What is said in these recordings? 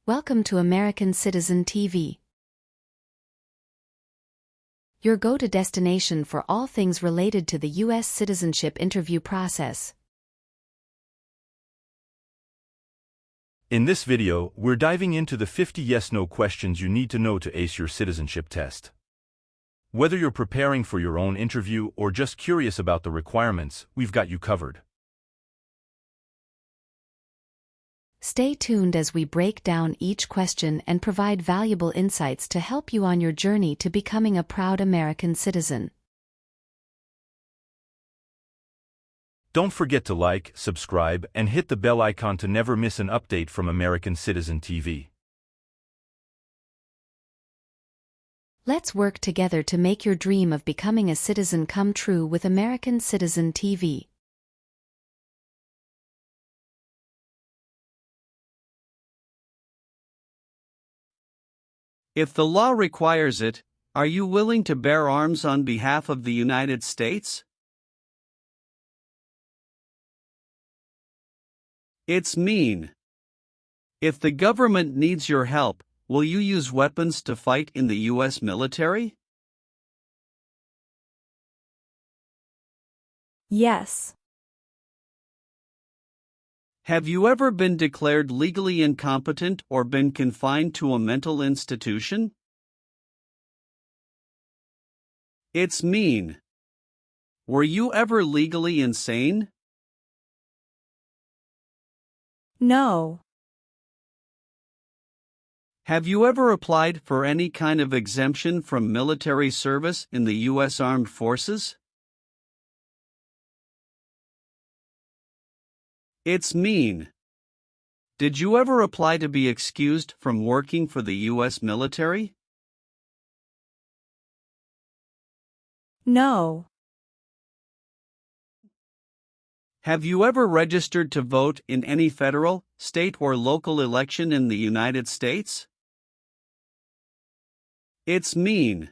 Welcome to American Citizen TV, your go-to destination for all things related to the US citizenship interview process. In this video, we're diving into the 50 yes-no questions you need to know to ace your citizenship test. Whether you're preparing for your own interview or just curious about the requirements, we've got you covered. Stay tuned as we break down each question and provide valuable insights to help you on your journey to becoming a proud American citizen. Don't forget to like, subscribe, and hit the bell icon to never miss an update from American Citizen TV. Let's work together to make your dream of becoming a citizen come true with American Citizen TV. If the law requires it, are you willing to bear arms on behalf of the United States? It's mean. If the government needs your help, will you use weapons to fight in the U.S. military? Yes. Have you ever been declared legally incompetent or been confined to a mental institution? It's mean. Were you ever legally insane? No. Have you ever applied for any kind of exemption from military service in the U.S. Armed Forces? It's mean. Did you ever apply to be excused from working for the U.S. military? No. Have you ever registered to vote in any federal, state, or local election in the United States? It's mean.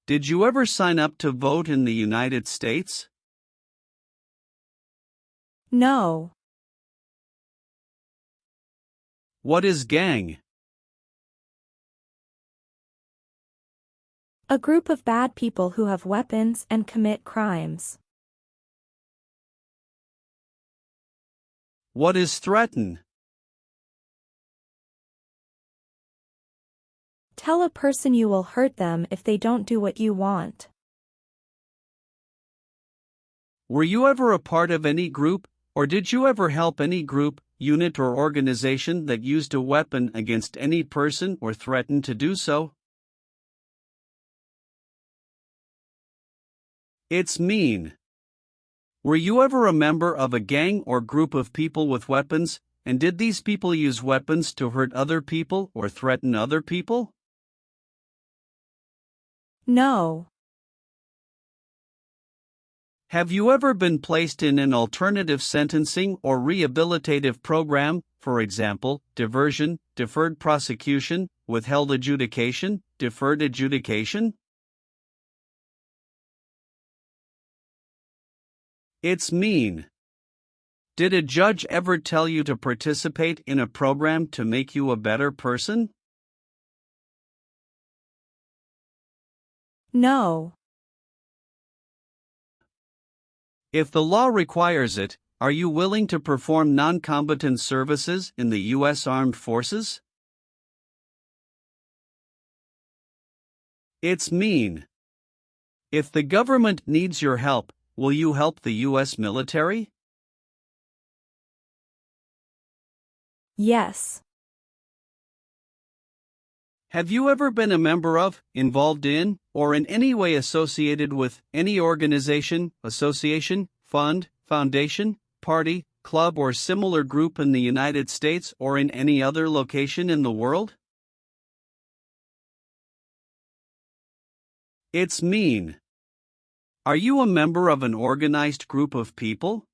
Did you ever sign up to vote in the United States? No. What is gang? A group of bad people who have weapons and commit crimes. What is threaten? Tell a person you will hurt them if they don't do what you want. Were you ever a part of any group, or did you ever help any group, unit, or organization that used a weapon against any person or threatened to do so? It's mean. Were you ever a member of a gang or group of people with weapons, and did these people use weapons to hurt other people or threaten other people? No. Have you ever been placed in an alternative sentencing or rehabilitative program, for example, diversion, deferred prosecution, withheld adjudication, deferred adjudication? It's mean. Did a judge ever tell you to participate in a program to make you a better person? No. If the law requires it, are you willing to perform non-combatant services in the U.S. Armed Forces? It's mean. If the government needs your help, will you help the U.S. military? Yes. Have you ever been a member of, involved in, or in any way associated with any organization, association, fund, foundation, party, club, or similar group in the United States or in any other location in the world? It's mean. Are you a member of an organized group of people?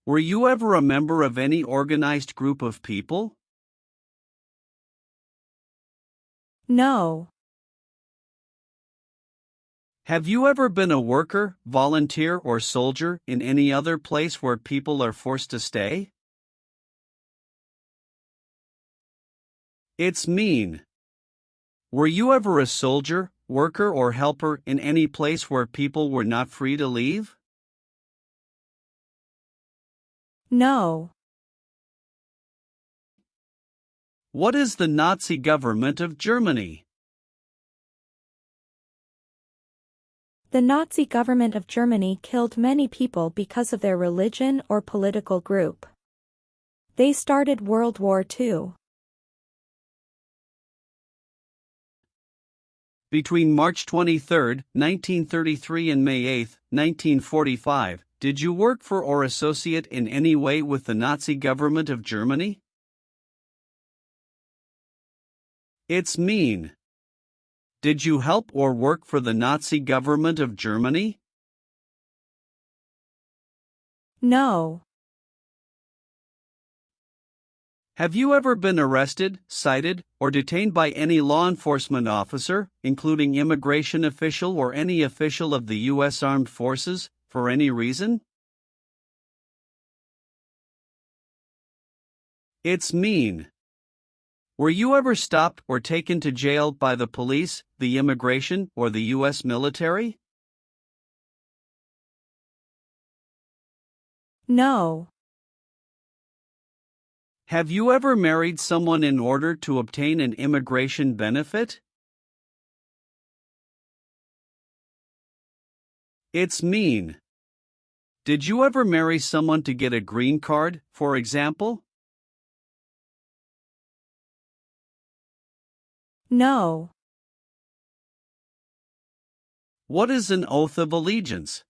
Were you ever a member of any organized group of people? No. Have you ever been a worker, volunteer, or soldier in any other place where people are forced to stay? It's mean. Were you ever a soldier, worker, or helper in any place where people were not free to leave? No. What is the Nazi government of Germany? The Nazi government of Germany killed many people because of their religion or political group. They started World War II. Between March 23, 1933 and May 8, 1945, did you work for or associate in any way with the Nazi government of Germany? It's mean. Did you help or work for the Nazi government of Germany? No. Have you ever been arrested, cited, or detained by any law enforcement officer, including immigration official or any official of the U.S. Armed Forces, for any reason? It's mean. Were you ever stopped or taken to jail by the police, the immigration, or the U.S. military? No. Have you ever married someone in order to obtain an immigration benefit? It's mean. Did you ever marry someone to get a green card, for example? No. What is an oath of allegiance?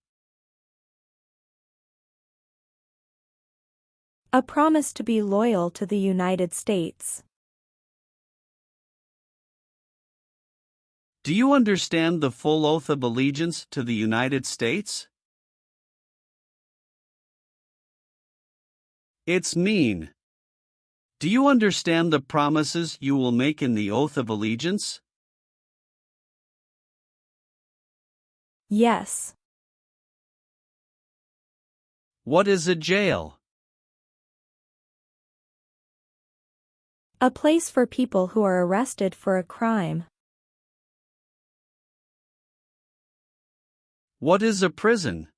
A promise to be loyal to the United States. Do you understand the full oath of allegiance to the United States? It's mean. Do you understand the promises you will make in the oath of allegiance? Yes. What is a jail? A place for people who are arrested for a crime. What is a prison?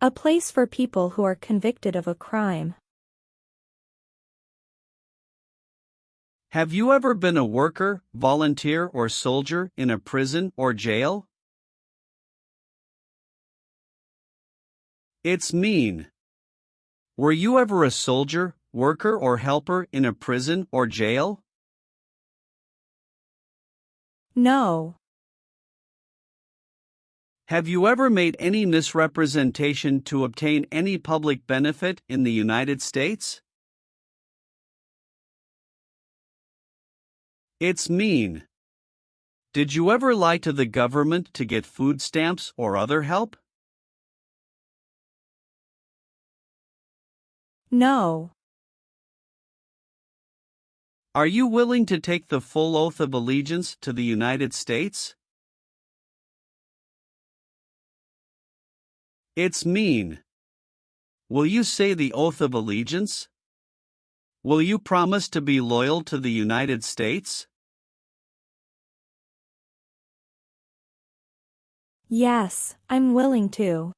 A place for people who are convicted of a crime. Have you ever been a worker, volunteer, or soldier in a prison or jail? It's mean. Were you ever a soldier, worker, or helper in a prison or jail? No. Have you ever made any misrepresentation to obtain any public benefit in the United States? It's mean. Did you ever lie to the government to get food stamps or other help? No. Are you willing to take the full oath of allegiance to the United States? It's mean. Will you say the oath of allegiance? Will you promise to be loyal to the United States? Yes, I'm willing to.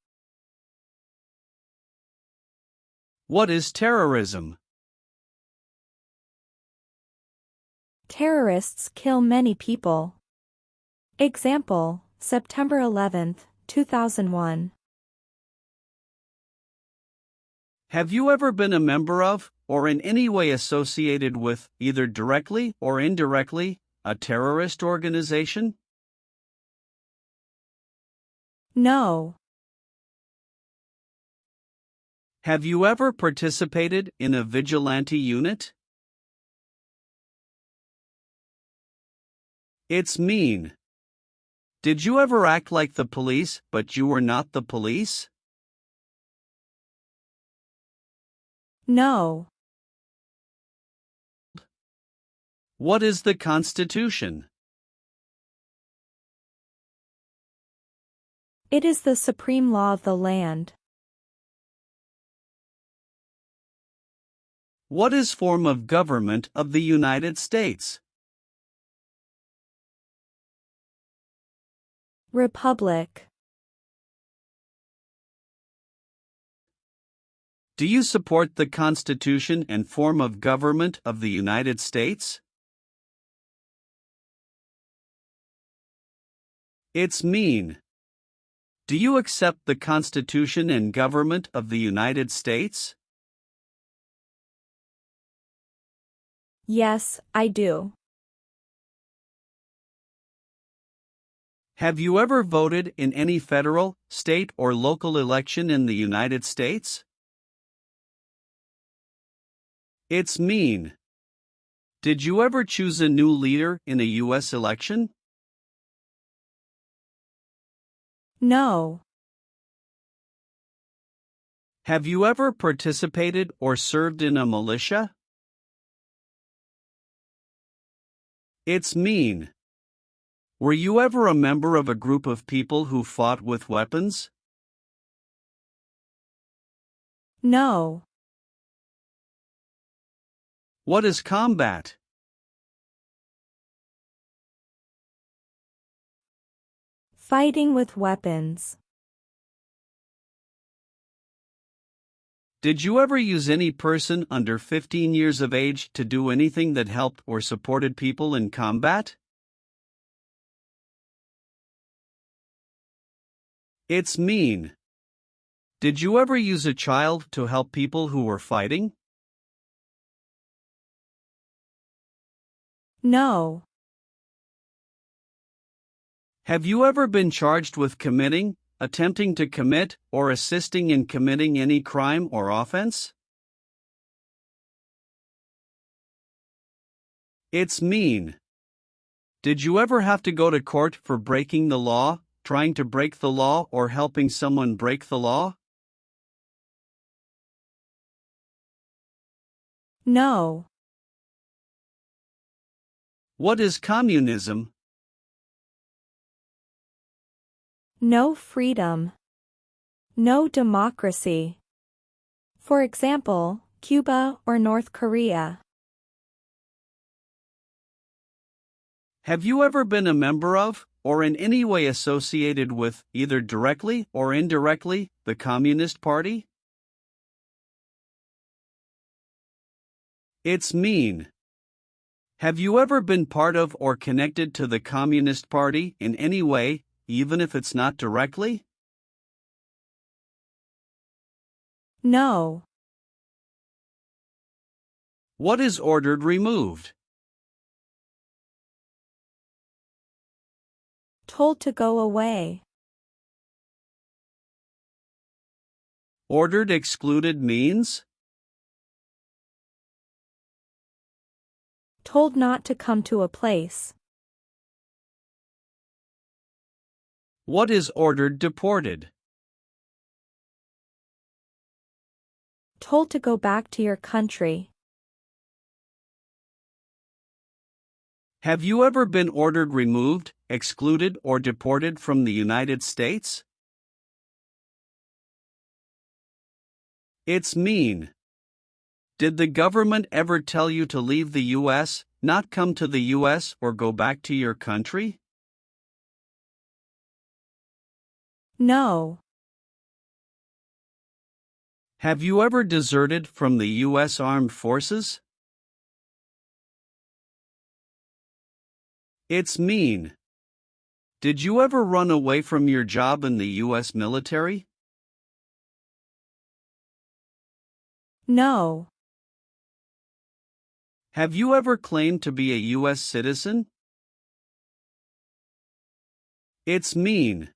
What is terrorism? Terrorists kill many people. Example, September 11, 2001. Have you ever been a member of, or in any way associated with, either directly or indirectly, a terrorist organization? No. Have you ever participated in a vigilante unit? It's mean. Did you ever act like the police, but you were not the police? No. What is the Constitution? It is the supreme law of the land. What is form of government of the United States? Republic. Do you support the Constitution and form of government of the United States? It's mean. Do you accept the Constitution and government of the United States? Yes, I do. Have you ever voted in any federal, state, or local election in the United States? It's mean. Did you ever choose a new leader in a U.S. election? No. Have you ever participated or served in a militia? It's mean. Were you ever a member of a group of people who fought with weapons? No. What is combat? Fighting with weapons. Did you ever use any person under 15 years of age to do anything that helped or supported people in combat? It's mean. Did you ever use a child to help people who were fighting? No. Have you ever been charged with committing, attempting to commit, or assisting in committing any crime or offense? It's mean. Did you ever have to go to court for breaking the law, trying to break the law, or helping someone break the law? No. What is communism? No freedom. No democracy. For example, Cuba or North Korea. Have you ever been a member of, or in any way associated with, either directly or indirectly, the Communist Party? It's mean. Have you ever been part of or connected to the Communist Party in any way, even if it's not directly? No. What is ordered removed? Told to go away. Ordered excluded means? Told not to come to a place. What is ordered deported? Told to go back to your country. Have you ever been ordered removed, excluded, or deported from the United States? It's mean. Did the government ever tell you to leave the U.S., not come to the U.S., or go back to your country? No. Have you ever deserted from the U.S. Armed Forces? It's mean. Did you ever run away from your job in the U.S. military? No. Have you ever claimed to be a U.S. citizen? It's mean.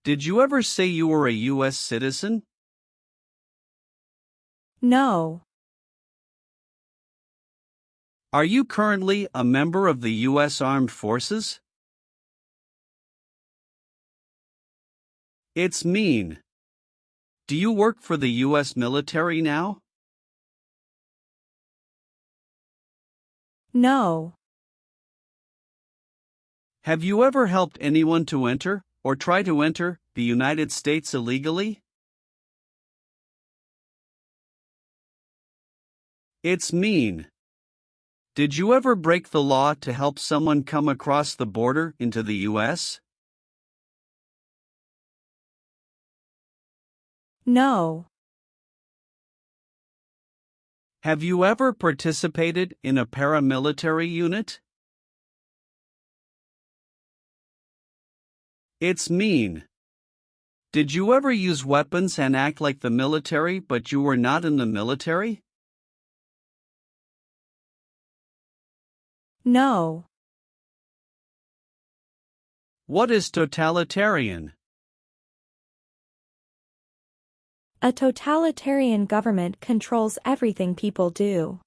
Did you ever say you were a U.S. citizen? No. Are you currently a member of the U.S. Armed Forces? It's mean. Do you work for the U.S. military now? No. Have you ever helped anyone to enter, or try to enter, the United States illegally? It's mean. Did you ever break the law to help someone come across the border into the US? No. Have you ever participated in a paramilitary unit? It's mean. Did you ever use weapons and act like the military but you were not in the military? No. What is totalitarian? A totalitarian government controls everything people do.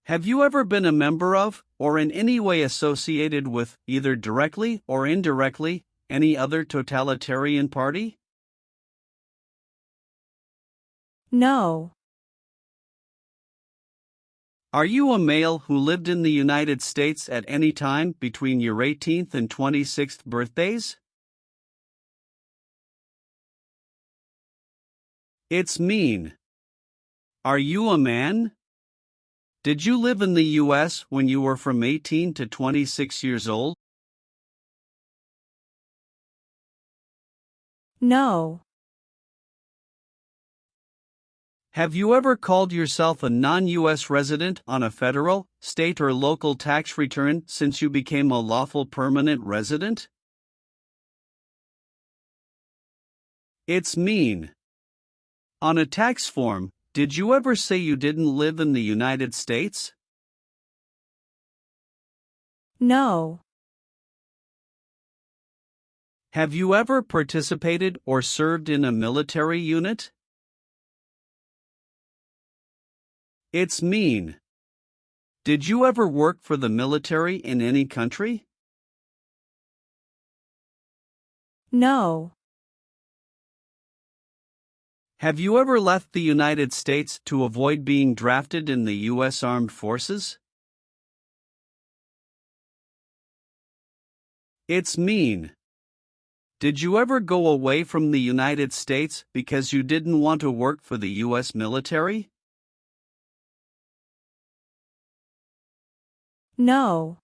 Have you ever been a member of, or in any way associated with, either directly or indirectly, any other totalitarian party? No. Are you a male who lived in the United States at any time between your 18th and 26th birthdays? It's mean. Are you a man? Did you live in the US when you were from 18 to 26 years old? No. Have you ever called yourself a non-US resident on a federal, state or local tax return since you became a lawful permanent resident? It's mean. On a tax form, did you ever say you didn't live in the United States? No. Have you ever participated or served in a military unit? It's mean. Did you ever work for the military in any country? No. Have you ever left the United States to avoid being drafted in the U.S. Armed Forces? It's mean. Did you ever go away from the United States because you didn't want to work for the U.S. military? No.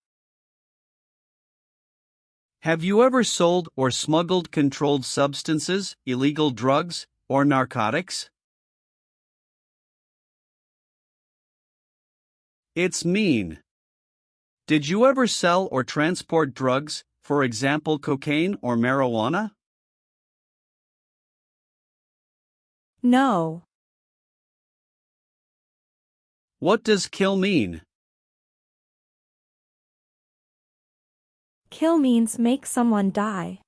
Have you ever sold or smuggled controlled substances, illegal drugs, or narcotics? It's mean. Did you ever sell or transport drugs, for example cocaine or marijuana? No. What does kill mean? Kill means make someone die.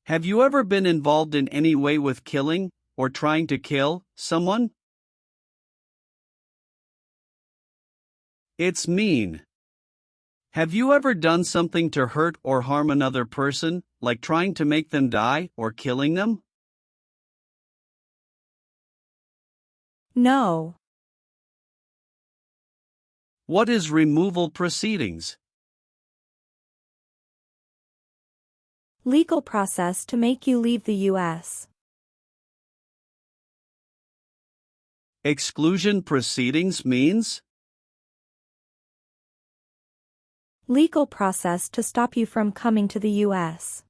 Have you ever been involved in any way with killing, or trying to kill, someone? It's mean. Have you ever done something to hurt or harm another person, like trying to make them die or killing them? No. What is removal proceedings? Legal process to make you leave the U.S. Exclusion proceedings means? Legal process to stop you from coming to the U.S.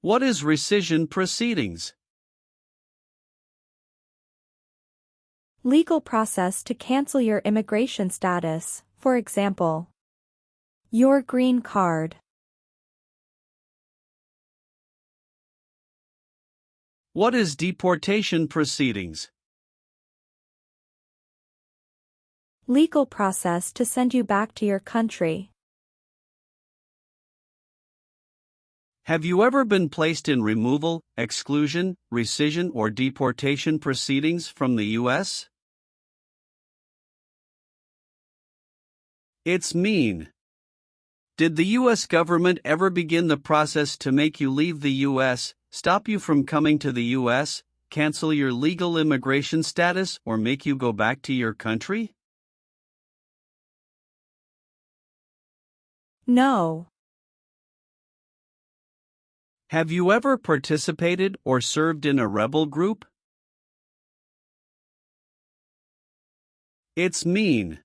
What is rescission proceedings? Legal process to cancel your immigration status, for example, your green card. What is deportation proceedings? Legal process to send you back to your country. Have you ever been placed in removal, exclusion, rescission or deportation proceedings from the U.S.? It's mean. Did the U.S. government ever begin the process to make you leave the U.S., stop you from coming to the U.S., cancel your legal immigration status or make you go back to your country? No. Have you ever participated or served in a rebel group? It's mean.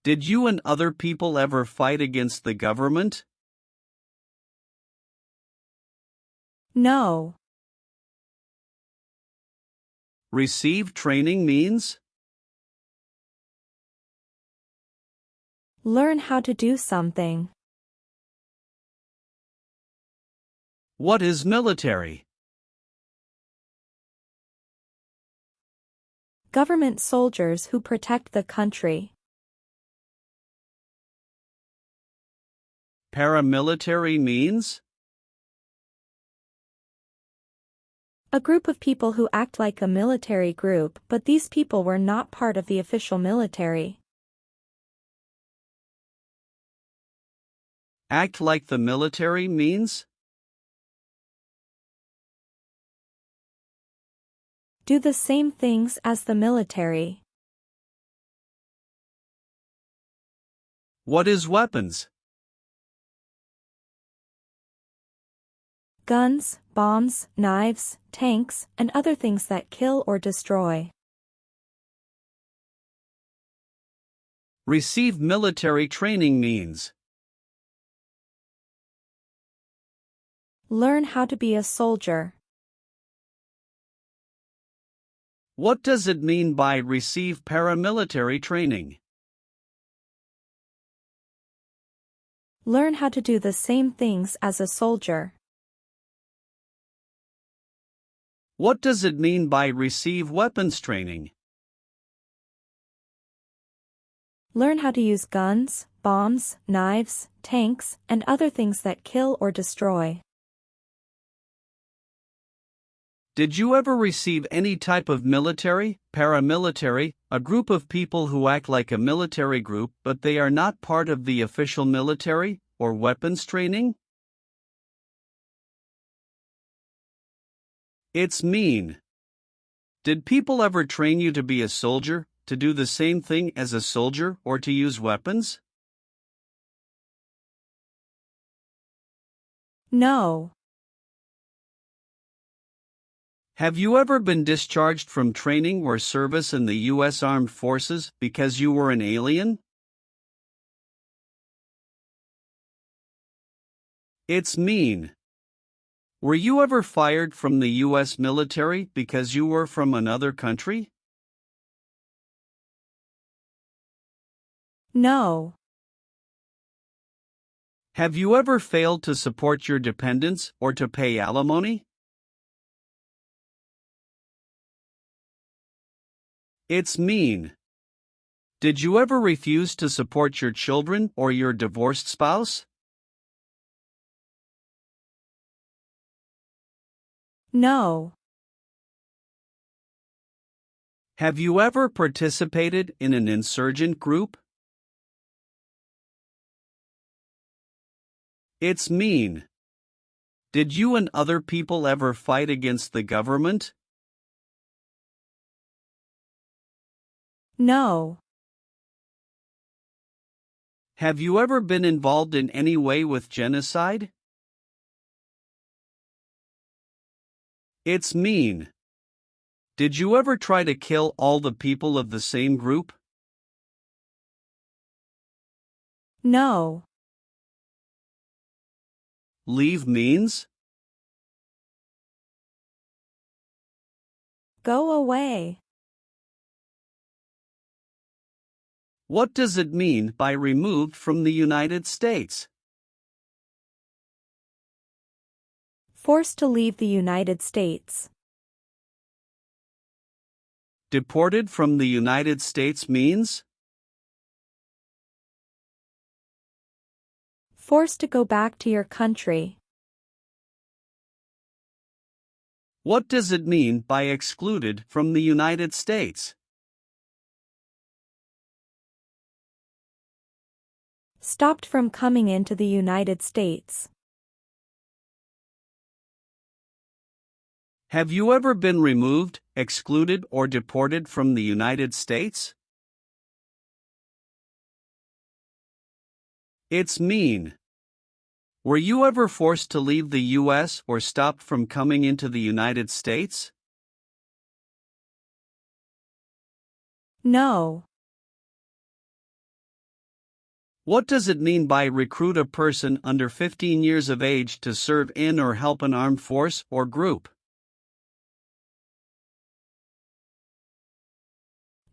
Did you and other people ever fight against the government? No. Receive training means? Learn how to do something. What is military? Government soldiers who protect the country. Paramilitary means? A group of people who act like a military group, but these people were not part of the official military. Act like the military means? Do the same things as the military. What is weapons? Guns, bombs, knives, tanks, and other things that kill or destroy. Receive military training means? Learn how to be a soldier. What does it mean by receive paramilitary training? Learn how to do the same things as a soldier. What does it mean by receive weapons training? Learn how to use guns, bombs, knives, tanks, and other things that kill or destroy. Did you ever receive any type of military, paramilitary, a group of people who act like a military group but they are not part of the official military, or weapons training? It's mean. Did people ever train you to be a soldier, to do the same thing as a soldier, or to use weapons? No. Have you ever been discharged from training or service in the U.S. Armed Forces because you were an alien? It's mean. Were you ever fired from the U.S. military because you were from another country? No. Have you ever failed to support your dependents or to pay alimony? It's mean. Did you ever refuse to support your children or your divorced spouse? No. Have you ever participated in an insurgent group? It's mean. Did you and other people ever fight against the government? No. Have you ever been involved in any way with genocide? It's mean. Did you ever try to kill all the people of the same group? No. Leave means? Go away. What does it mean by removed from the United States? Forced to leave the United States. Deported from the United States means? Forced to go back to your country. What does it mean by excluded from the United States? Stopped from coming into the United States. Have you ever been removed, excluded, or deported from the United States? It's mean. Were you ever forced to leave the US or stopped from coming into the United States? No. What does it mean by recruit a person under 15 years of age to serve in or help an armed force or group?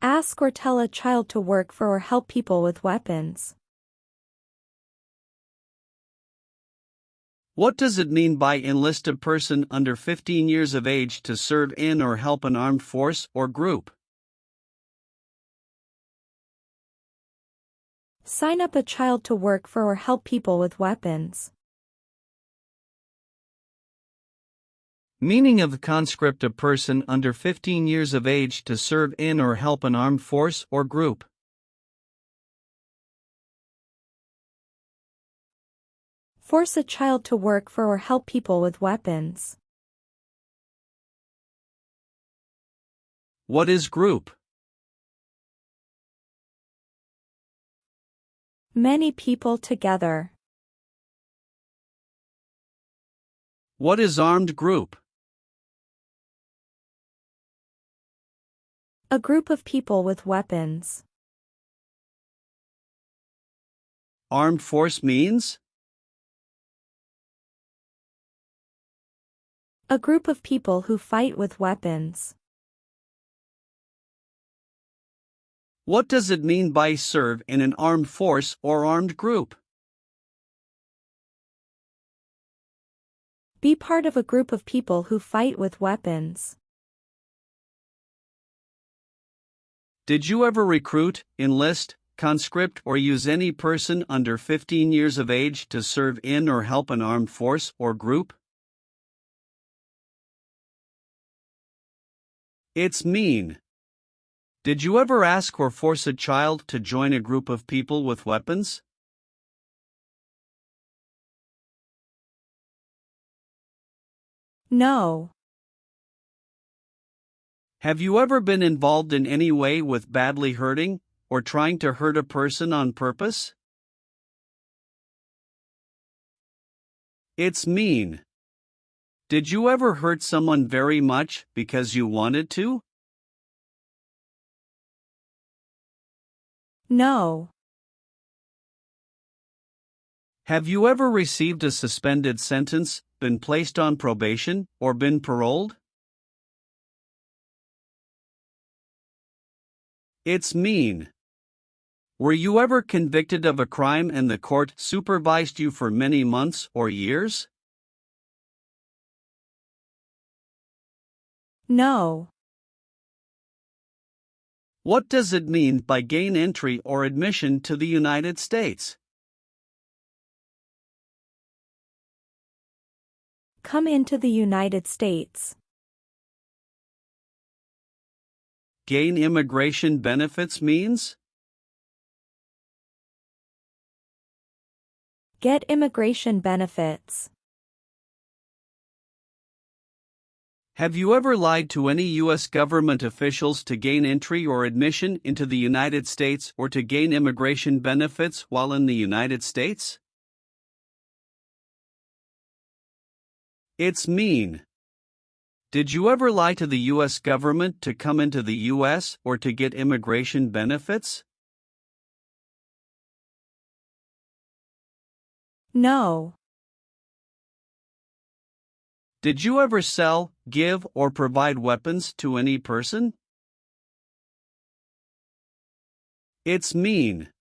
Ask or tell a child to work for or help people with weapons. What does it mean by enlist a person under 15 years of age to serve in or help an armed force or group? Sign up a child to work for or help people with weapons. Meaning of the conscript: a person under 15 years of age to serve in or help an armed force or group. Force a child to work for or help people with weapons. What is group? Many people together. What is armed group? A group of people with weapons. Armed force means? A group of people who fight with weapons. What does it mean by serve in an armed force or armed group? Be part of a group of people who fight with weapons. Did you ever recruit, enlist, conscript, or use any person under 15 years of age to serve in or help an armed force or group? It's mean. Did you ever ask or force a child to join a group of people with weapons? No. Have you ever been involved in any way with badly hurting or trying to hurt a person on purpose? It's mean. Did you ever hurt someone very much because you wanted to? No. Have you ever received a suspended sentence, been placed on probation, or been paroled? It's mean. Were you ever convicted of a crime and the court supervised you for many months or years? No. What does it mean by gain entry or admission to the United States? Come into the United States. Gain immigration benefits means? Get immigration benefits. Have you ever lied to any U.S. government officials to gain entry or admission into the United States or to gain immigration benefits while in the United States? It's mean. Did you ever lie to the U.S. government to come into the U.S. or to get immigration benefits? No. Did you ever sell, give, or provide weapons to any person? It's mean.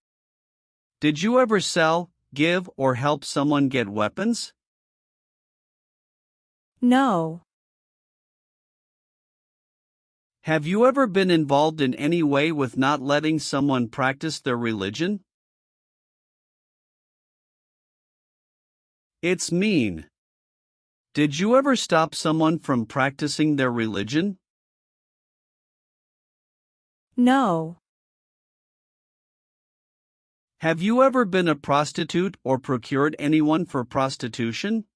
Did you ever sell, give, or help someone get weapons? No. Have you ever been involved in any way with not letting someone practice their religion? It's mean. Did you ever stop someone from practicing their religion? No. Have you ever been a prostitute or procured anyone for prostitution?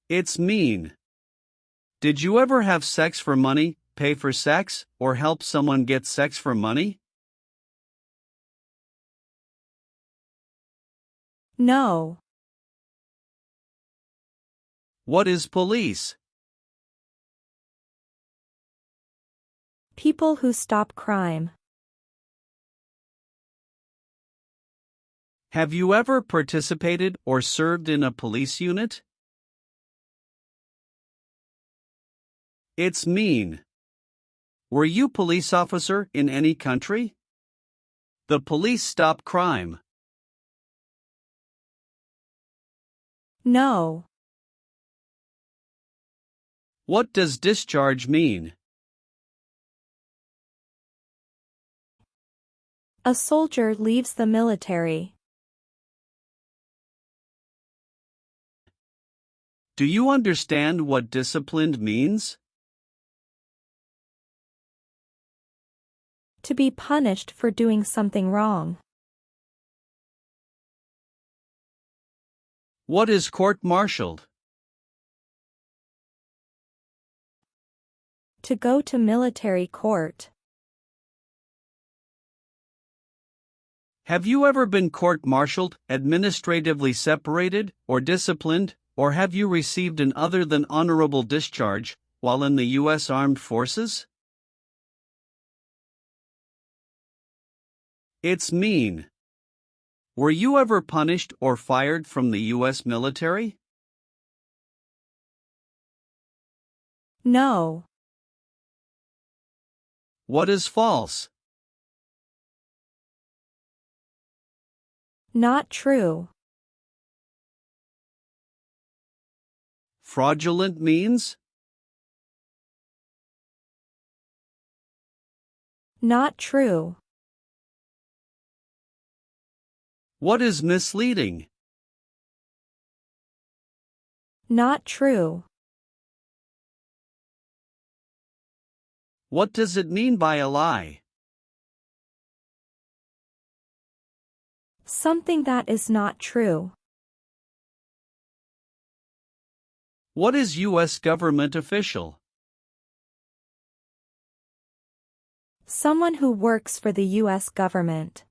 It's mean. Did you ever have sex for money, pay for sex, or help someone get sex for money? No. What is police? People who stop crime. Have you ever participated or served in a police unit? It's mean. Were you police officer in any country? The police stop crime. No. What does discharge mean? A soldier leaves the military. Do you understand what disciplined means? To be punished for doing something wrong. What is court-martialed? To go to military court. Have you ever been court-martialed, administratively separated, or disciplined, or have you received an other than honorable discharge while in the U.S. Armed Forces? It's mean. Were you ever punished or fired from the U.S. military? No. What is false? Not true. Fraudulent means? Not true. What is misleading? Not true. What does it mean by a lie? Something that is not true. What is U.S. government official? Someone who works for the U.S. government.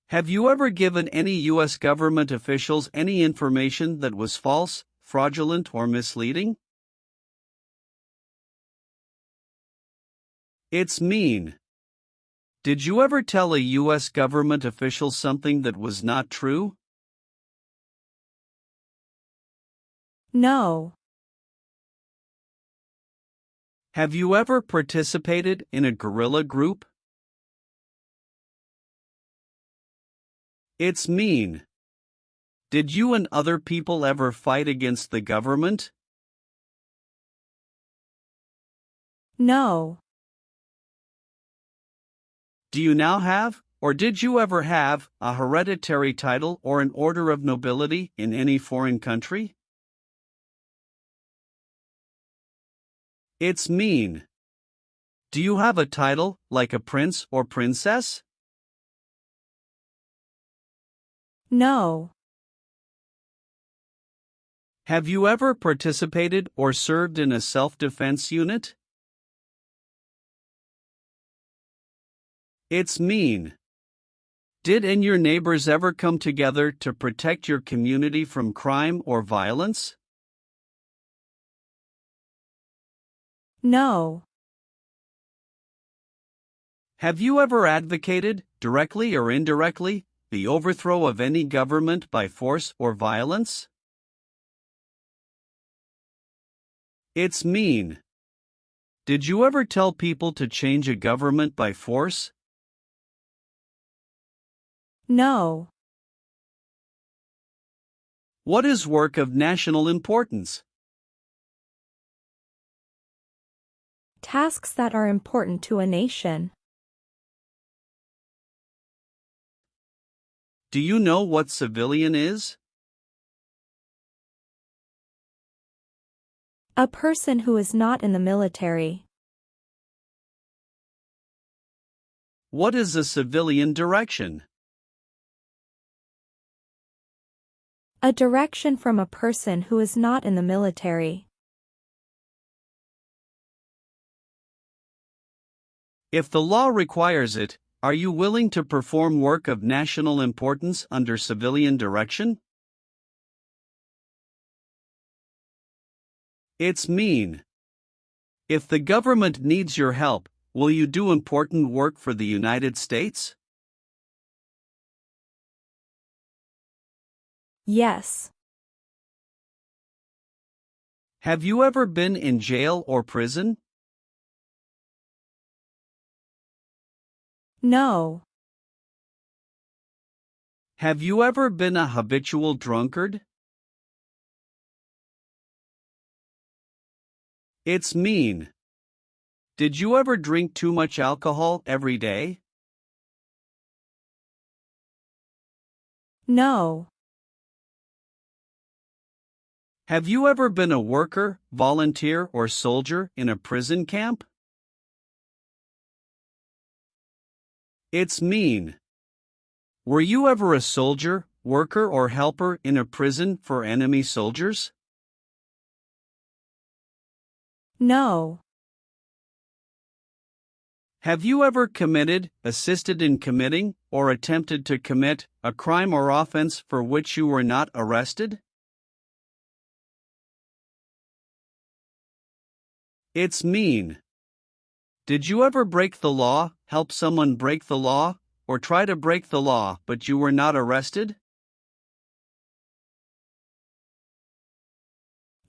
Have you ever given any U.S. government officials any information that was false, fraudulent, or misleading? It's mean. Did you ever tell a U.S. government official something that was not true? No. Have you ever participated in a guerrilla group? It's mean. Did you and other people ever fight against the government? No. Do you now have, or did you ever have, a hereditary title or an order of nobility in any foreign country? It's mean. Do you have a title, like a prince or princess? No. Have you ever participated or served in a self-defense unit? It's mean. Did and your neighbors ever come together to protect your community from crime or violence? No. Have you ever advocated, directly or indirectly, the overthrow of any government by force or violence? It's mean. Did you ever tell people to change a government by force? No. What is work of national importance? Tasks that are important to a nation. Do you know what civilian is? A person who is not in the military. What is a civilian direction? A direction from a person who is not in the military. If the law requires it, Are you willing to perform work of national importance under civilian direction? It's mean. If the government needs your help, will you do important work for the United States? Yes. Have you ever been in jail or prison? No. Have you ever been a habitual drunkard? It's mean. Did you ever drink too much alcohol every day? No. Have you ever been a worker, volunteer, or soldier in a prison camp? It's mean. Were you ever a soldier, worker, or helper in a prison for enemy soldiers? No. Have you ever committed, assisted in committing, or attempted to commit a crime or offense for which you were not arrested? It's mean. Did you ever break the law, help someone break the law, or try to break the law but you were not arrested?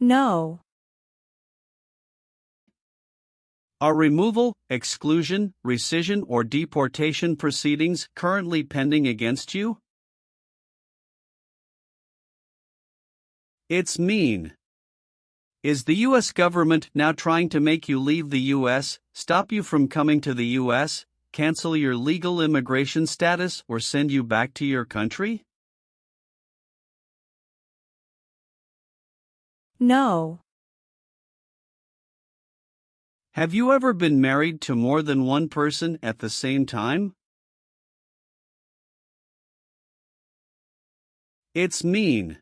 No. Are removal, exclusion, rescission, or deportation proceedings currently pending against you? It's mean. Is the U.S. government now trying to make you leave the U.S., stop you from coming to the U.S., cancel your legal immigration status, or send you back to your country? No. Have you ever been married to more than one person at the same time? It's mean.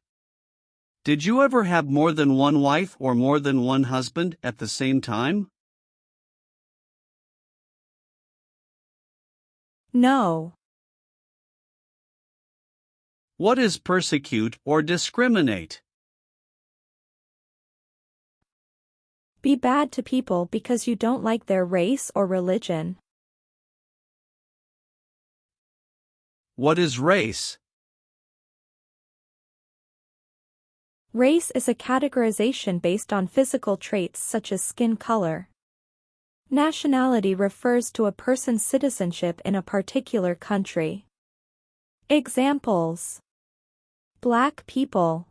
Did you ever have more than one wife or more than one husband at the same time? No. What is persecute or discriminate? Be bad to people because you don't like their race or religion. What is race? Race is a categorization based on physical traits such as skin color. Nationality refers to a person's citizenship in a particular country. Examples: Black people,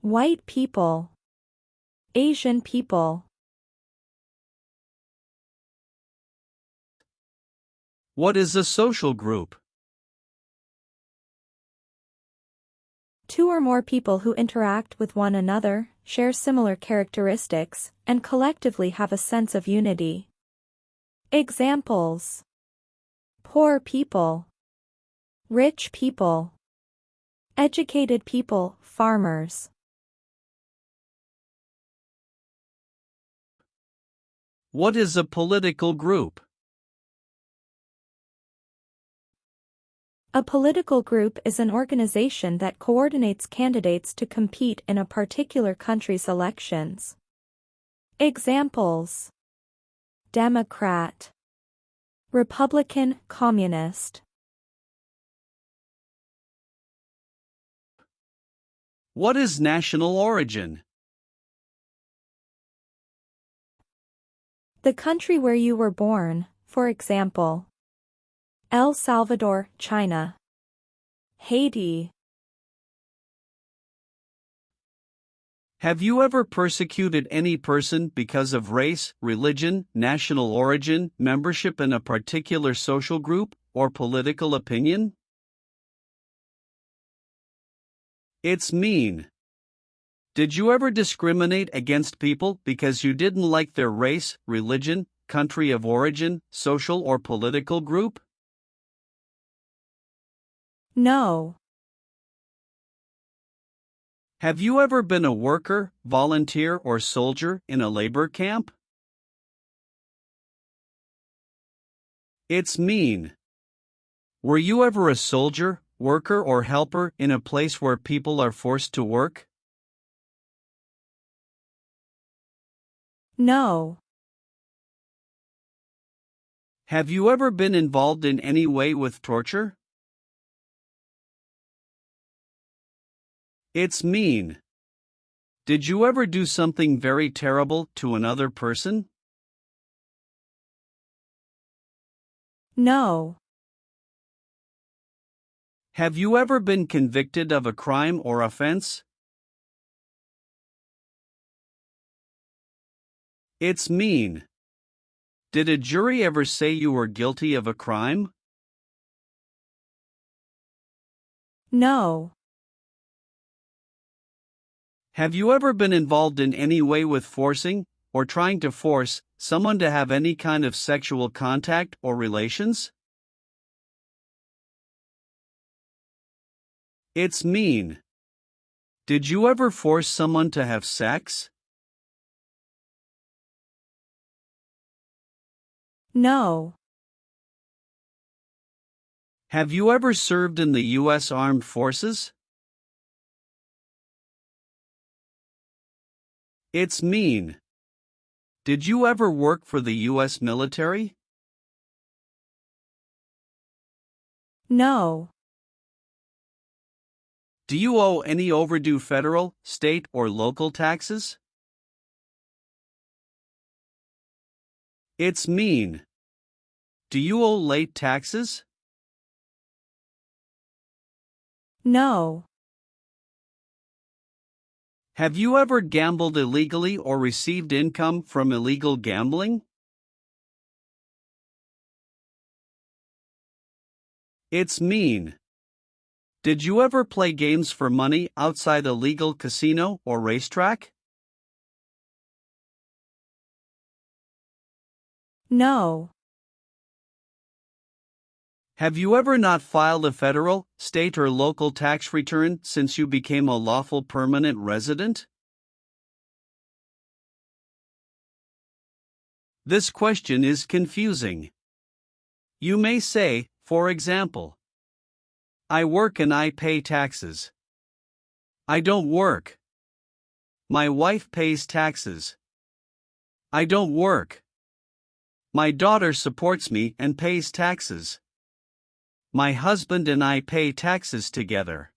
white people, Asian people. What is a social group? Two or more people who interact with one another, share similar characteristics, and collectively have a sense of unity. Examples: poor people, rich people, educated people, farmers. What is a political group? A political group is an organization that coordinates candidates to compete in a particular country's elections. Examples: Democrat, Republican, Communist. What is national origin? The country where you were born, for example, El Salvador, China, Haiti. Have you ever persecuted any person because of race, religion, national origin, membership in a particular social group, or political opinion? It's mean. Did you ever discriminate against people because you didn't like their race, religion, country of origin, social or political group? No. Have you ever been a worker, volunteer, or soldier in a labor camp? It's mean. Were you ever a soldier, worker, or helper in a place where people are forced to work? No. Have you ever been involved in any way with torture? It's mean. Did you ever do something very terrible to another person? No. Have you ever been convicted of a crime or offense? It's mean. Did a jury ever say you were guilty of a crime? No. Have you ever been involved in any way with forcing, or trying to force, someone to have any kind of sexual contact or relations? It's mean. Did you ever force someone to have sex? No. Have you ever served in the U.S. Armed Forces? It's mean. Did you ever work for the U.S. military? No. Do you owe any overdue federal, state, or local taxes? It's mean. Do you owe late taxes? No. Have you ever gambled illegally or received income from illegal gambling? It's mean. Did you ever play games for money outside a legal casino or racetrack? No. Have you ever not filed a federal, state, or local tax return since you became a lawful permanent resident? This question is confusing. You may say, for example, I work and I pay taxes. I don't work. My wife pays taxes. I don't work. My daughter supports me and pays taxes. My husband and I pay taxes together.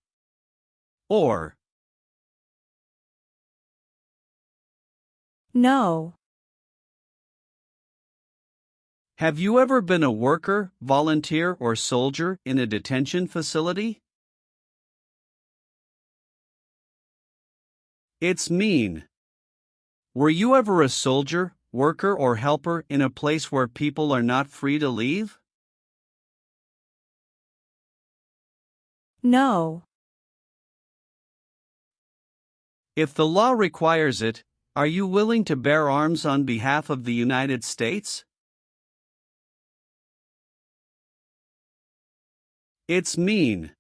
Or, No. have you ever been a worker, volunteer, or soldier in a detention facility? It's mean. Were you ever a soldier, worker, or helper in a place where people are not free to leave? No. If the law requires it, are you willing to bear arms on behalf of the United States? It's mean.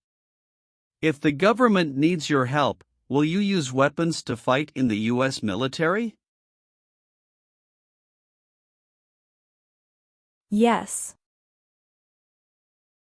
If the government needs your help, will you use weapons to fight in the U.S. military? Yes.